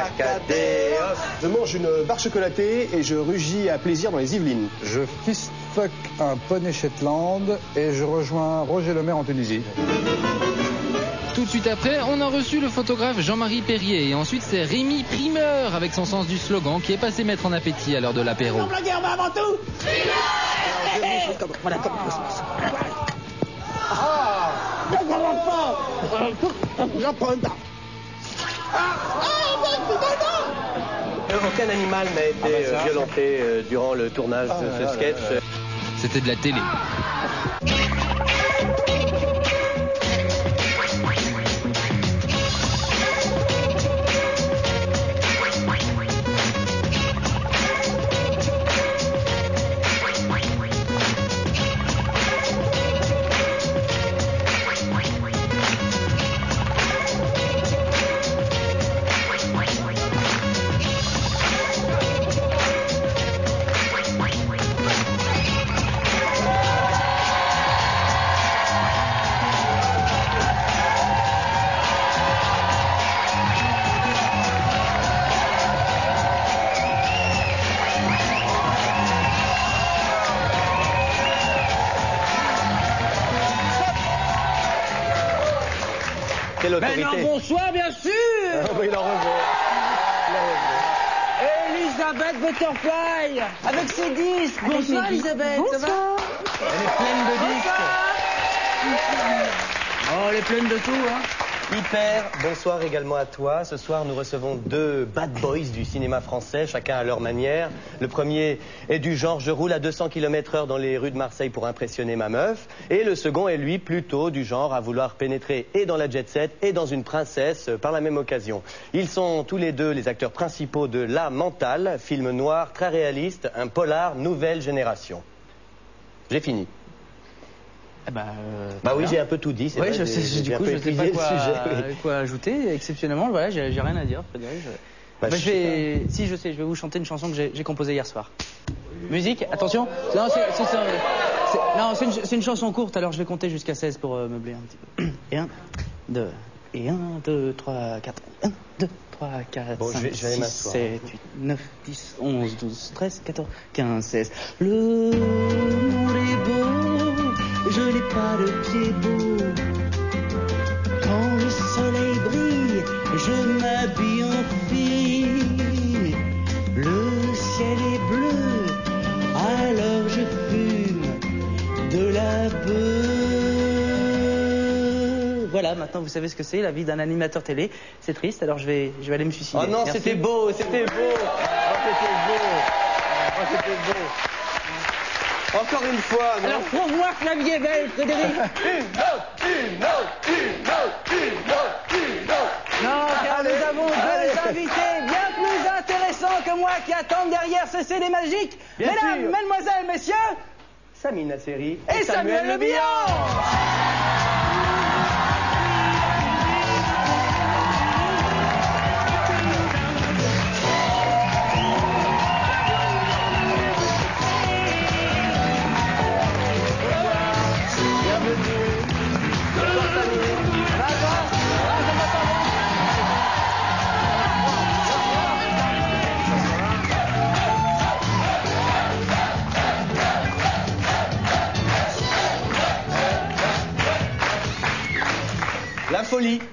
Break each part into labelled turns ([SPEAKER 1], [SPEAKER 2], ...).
[SPEAKER 1] Arcadéos.
[SPEAKER 2] Je mange une barre chocolatée et je rugis à plaisir dans les Yvelines.
[SPEAKER 3] Je fistfuck un poney Shetland et je rejoins Roger Lemaire en Tunisie.
[SPEAKER 4] Tout de suite après, on a reçu le photographe Jean-Marie Perrier. Et ensuite, c'est Rémi Primeur avec son sens du slogan qui est passé mettre en appétit à l'heure de l'apéro.
[SPEAKER 5] La guerre va avant tout.
[SPEAKER 6] Voilà, comment ça se passe.
[SPEAKER 1] Aucun animal n'a été violenté durant le tournage de ce sketch.
[SPEAKER 4] C'était de la télé.
[SPEAKER 1] Quelle autorité?
[SPEAKER 6] Maintenant, bonsoir, bien sûr.
[SPEAKER 1] Oui, il en revient.
[SPEAKER 6] Elisabeth Butterfly, avec ses disques. Bonsoir, Elisabeth.
[SPEAKER 7] Bonsoir.
[SPEAKER 6] Ça va? Elle est pleine de disques. Oh, elle est pleine de tout, hein.
[SPEAKER 1] Hyper, bonsoir également à toi. Ce soir, nous recevons deux bad boys du cinéma français, chacun à leur manière. Le premier est du genre « je roule à 200 km/h dans les rues de Marseille pour impressionner ma meuf ». Et le second est lui plutôt du genre à vouloir pénétrer et dans la jet-set et dans une princesse par la même occasion. Ils sont tous les deux les acteurs principaux de La Mentale, film noir très réaliste, un polar nouvelle génération. J'ai fini. Bah oui, j'ai un peu tout dit.
[SPEAKER 6] Oui, je sais, du coup, je ne sais pas
[SPEAKER 1] sujet.
[SPEAKER 6] quoi ajouter. Exceptionnellement, voilà, j'ai rien à dire, Frédéric. Si, je sais, je vais vous chanter une chanson que j'ai composée hier soir. Musique, attention. Non, c'est une chanson courte, alors je vais compter jusqu'à 16 pour meubler un petit peu. Et 1, 2, et 1, 2, 3, 4. 1, 2, 3, 4,
[SPEAKER 1] bon,
[SPEAKER 6] 5, 6, 7, 8, 9, 10, 11, 12, 13, 14, 15, 16. Le monde est beau, je n'ai pas de pied beau. Quand le soleil brille, je m'habille en fille. Le ciel est bleu, alors je fume de la beuh. Voilà, maintenant vous savez ce que c'est, la vie d'un animateur télé. C'est triste, alors je vais aller me suicider.
[SPEAKER 1] Oh non,
[SPEAKER 6] Merci.
[SPEAKER 1] c'était beau, c'était beau. Oh, c'était beau. Oh, c'était beau. Encore une fois, non?
[SPEAKER 6] Alors prouve-moi que la vie est belle, Frédéric.
[SPEAKER 1] Une autre.
[SPEAKER 6] Non, car nous avons deux invités bien plus intéressants que moi qui attendent derrière ce CD magique.
[SPEAKER 1] Bien
[SPEAKER 6] Mesdames,
[SPEAKER 1] sûr.
[SPEAKER 6] mesdemoiselles, messieurs,
[SPEAKER 1] Samy Nasseri
[SPEAKER 6] et Samuel Le Bihan.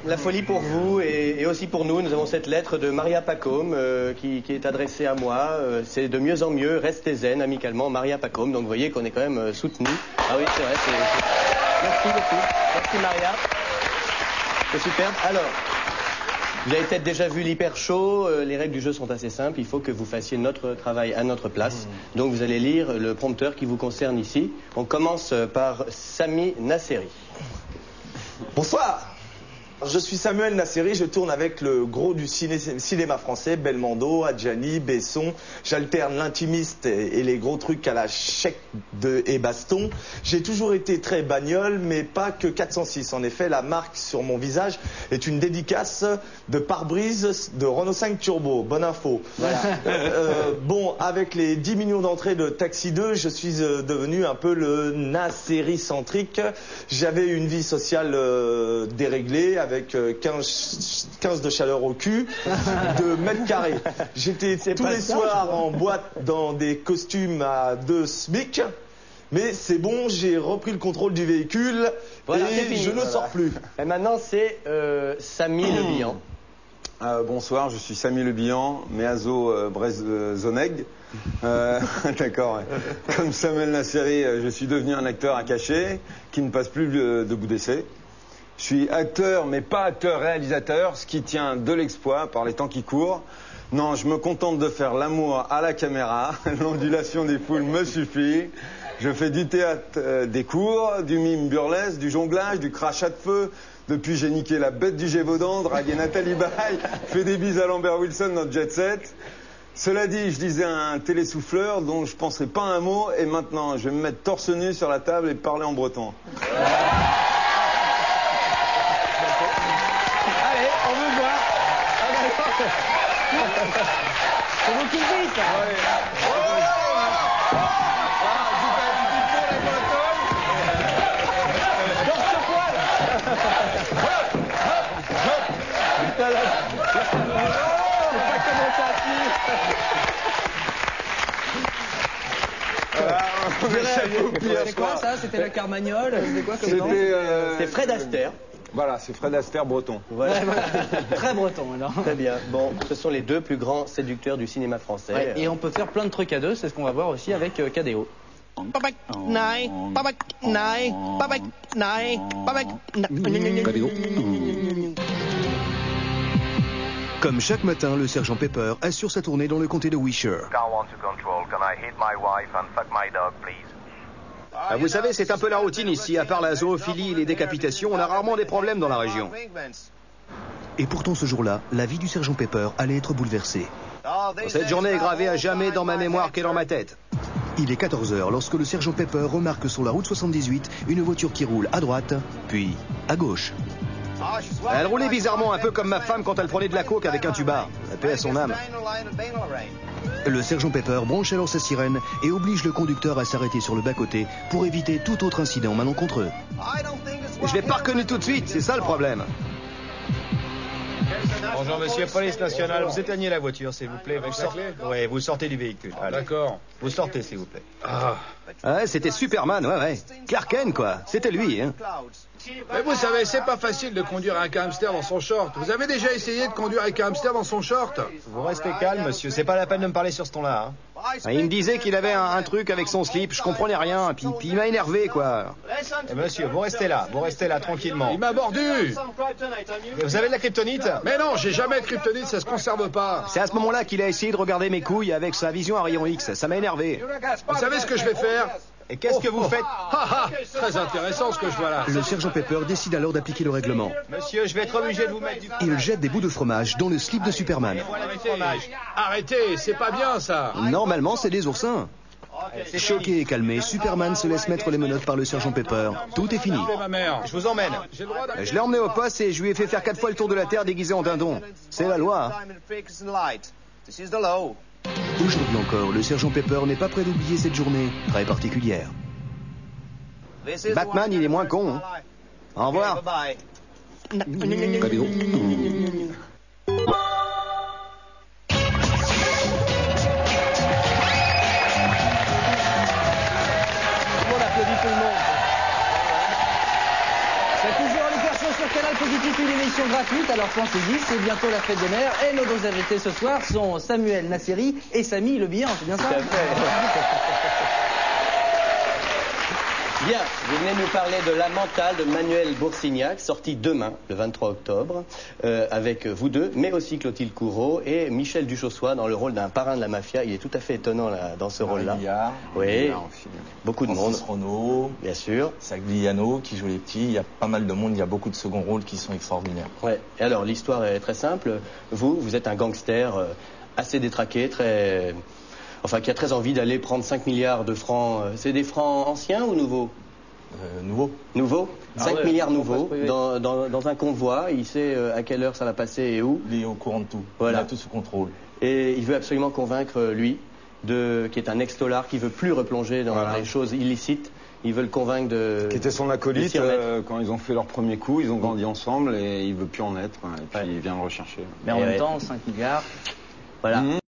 [SPEAKER 1] La folie pour vous et aussi pour nous. Nous avons cette lettre de Maria Pacôme qui est adressée à moi. C'est de mieux en mieux, restez zen, amicalement, Maria Pacôme. Donc vous voyez qu'on est quand même soutenus. Ah oui, c'est vrai. Merci beaucoup. Merci Maria. C'est superbe. Alors, vous avez peut-être déjà vu l'Hyper Show. Les règles du jeu sont assez simples. Il faut que vous fassiez notre travail à notre place. Donc vous allez lire le prompteur qui vous concerne ici. On commence par Samy Nasseri.
[SPEAKER 8] Bonsoir. Je suis Samuel Nasseri, je tourne avec le gros du cinéma français, Belmondo, Adjani, Besson. J'alterne l'intimiste et les gros trucs à la chèque et baston. J'ai toujours été très bagnole, mais pas que 406. En effet, la marque sur mon visage est une dédicace de pare-brise de Renault 5 Turbo. Bonne info. Voilà. Bon, avec les 10 millions d'entrées de Taxi 2, je suis devenu un peu le Nasseri-centrique. J'avais une vie sociale déréglée, avec 15 de chaleur au cul de mètres carrés. J'étais tous les soirs en boîte dans des costumes à 2 SMIC. Mais c'est bon, j'ai repris le contrôle du véhicule et je ne sors plus.
[SPEAKER 1] Et maintenant, c'est Samy Le Bihan.
[SPEAKER 5] Bonsoir, je suis Samy Le Bihan, Meazo Brezoneg. D'accord. Comme Samuel Nasseri, je suis devenu un acteur à cachet qui ne passe plus de bout d'essai. Je suis acteur, mais pas acteur-réalisateur, ce qui tient de l'exploit par les temps qui courent. Non, je me contente de faire l'amour à la caméra. L'ondulation des foules me suffit. Je fais du théâtre, des cours, du mime burlesque, du jonglage, du crachat de feu. Depuis, j'ai niqué la bête du Gévaudan, dragué Nathalie Baye, fait des bises à Lambert Wilson dans Jet Set. Cela dit, je disais un télésouffleur dont je ne penserai pas un mot. Et maintenant, je vais me mettre torse nu sur la table et parler en breton.
[SPEAKER 1] Allez, on veut voir.
[SPEAKER 6] C'est vous qui le dites.
[SPEAKER 1] C'est quoi ça? C'était la Carmagnole? C'était quoi comme nom? C'est Fred Astaire.
[SPEAKER 5] Voilà, c'est Fred Astaire breton.
[SPEAKER 1] Voilà.
[SPEAKER 6] Très breton alors.
[SPEAKER 1] Très bien. Bon, ce sont les deux plus grands séducteurs du cinéma français.
[SPEAKER 6] Ouais, et on peut faire plein de trucs à deux, c'est ce qu'on va voir aussi avec KDO.
[SPEAKER 7] Comme chaque matin, le sergent Pepper assure sa tournée dans le comté de Wiltshire.
[SPEAKER 9] Vous savez, c'est un peu la routine ici. À part la zoophilie et les décapitations, on a rarement des problèmes dans la région.
[SPEAKER 7] Et pourtant, ce jour-là, la vie du sergent Pepper allait être bouleversée.
[SPEAKER 9] Cette journée est gravée à jamais dans ma mémoire qu'est dans ma tête.
[SPEAKER 7] Il est 14 h lorsque le sergent Pepper remarque sur la route 78 une voiture qui roule à droite, puis à gauche.
[SPEAKER 9] Elle roulait bizarrement, un peu comme ma femme quand elle prenait de la coke avec un tuba. La paix à son âme.
[SPEAKER 7] Le sergent Pepper branche alors sa sirène et oblige le conducteur à s'arrêter sur le bas-côté pour éviter tout autre incident malencontreux.
[SPEAKER 9] Je l'ai pas reconnu tout de suite, c'est ça le problème.
[SPEAKER 10] Bonjour monsieur, police nationale, vous éteignez la voiture s'il vous plaît. Vous sortez du véhicule.
[SPEAKER 11] D'accord.
[SPEAKER 10] Vous sortez s'il vous plaît.
[SPEAKER 9] Ouais, c'était Superman, ouais. Clark Kent quoi, c'était lui, hein.
[SPEAKER 11] Mais vous savez, c'est pas facile de conduire un hamster dans son short. Vous avez déjà essayé de conduire avec un hamster dans son short?
[SPEAKER 10] Vous restez calme monsieur, c'est pas la peine de me parler sur ce ton-là.
[SPEAKER 9] Il me disait qu'il avait un truc avec son slip, je comprenais rien, puis il m'a énervé quoi.
[SPEAKER 10] Et monsieur, vous restez là tranquillement.
[SPEAKER 11] Il m'a mordu.
[SPEAKER 10] Vous avez de la kryptonite?
[SPEAKER 11] Mais non, j'ai jamais de kryptonite, ça se conserve pas.
[SPEAKER 9] C'est à ce moment-là qu'il a essayé de regarder mes couilles avec sa vision à rayon X, ça m'a énervé.
[SPEAKER 11] Vous savez ce que je vais faire?
[SPEAKER 10] Et qu'est-ce que vous faites?
[SPEAKER 11] Très intéressant ce que je vois là.
[SPEAKER 7] Le sergent Pepper décide alors d'appliquer le règlement.
[SPEAKER 10] Monsieur, je vais être obligé de vous mettre du...
[SPEAKER 7] Il jette des bouts de fromage dans le slip de Superman.
[SPEAKER 11] Arrêtez, c'est pas bien ça.
[SPEAKER 7] Normalement, c'est des oursins. Choqué et calmé, Superman se laisse mettre les menottes par le sergent Pepper. Tout est fini.
[SPEAKER 10] Je vous emmène.
[SPEAKER 9] Je l'ai emmené au poste et je lui ai fait faire 4 fois le tour de la Terre déguisé en dindon. C'est la loi.
[SPEAKER 7] Aujourd'hui encore, le sergent Pepper n'est pas prêt d'oublier cette journée très particulière.
[SPEAKER 9] Batman, il est moins con. Hein. Au revoir.
[SPEAKER 6] Positif, une émission gratuite, alors pensez-y, c'est bientôt la fête des mères et nos deux invités ce soir sont Samuel Nasseri et Samy Le Bihan, c'est bien ça?
[SPEAKER 1] Bien, vous venez nous parler de La Mentale de Manuel Boursignac, sorti demain, le 23 octobre, avec vous deux, mais aussi Clotilde Courreau et Michel Duchossois dans le rôle d'un parrain de la mafia. Il est tout à fait étonnant là, dans ce rôle-là. Oui, beaucoup de monde.
[SPEAKER 8] Renaud,
[SPEAKER 1] bien sûr.
[SPEAKER 8] Sagliano qui joue les petits, il y a pas mal de monde, il y a beaucoup de seconds rôles qui sont extraordinaires.
[SPEAKER 1] Ouais. Et alors, l'histoire est très simple. Vous êtes un gangster assez détraqué, qui a très envie d'aller prendre 5 milliards de francs. C'est des francs anciens ou nouveaux? Nouveaux 5 milliards nouveaux, dans un convoi. Il sait à quelle heure ça va passer et où.
[SPEAKER 8] Il est au courant de tout.
[SPEAKER 1] Voilà.
[SPEAKER 8] Il a tout sous contrôle.
[SPEAKER 1] Et il veut absolument convaincre lui, qui est un ex-tolard, qui veut plus replonger dans les choses illicites. Ils veulent convaincre de...
[SPEAKER 5] Qui était son
[SPEAKER 1] de
[SPEAKER 5] acolyte
[SPEAKER 1] s'y remettre.
[SPEAKER 5] quand ils ont fait leur premier coup, ils ont grandi ensemble et il veut plus en être. Quoi, et puis il vient le rechercher.
[SPEAKER 6] Mais en même temps, 5 milliards, voilà.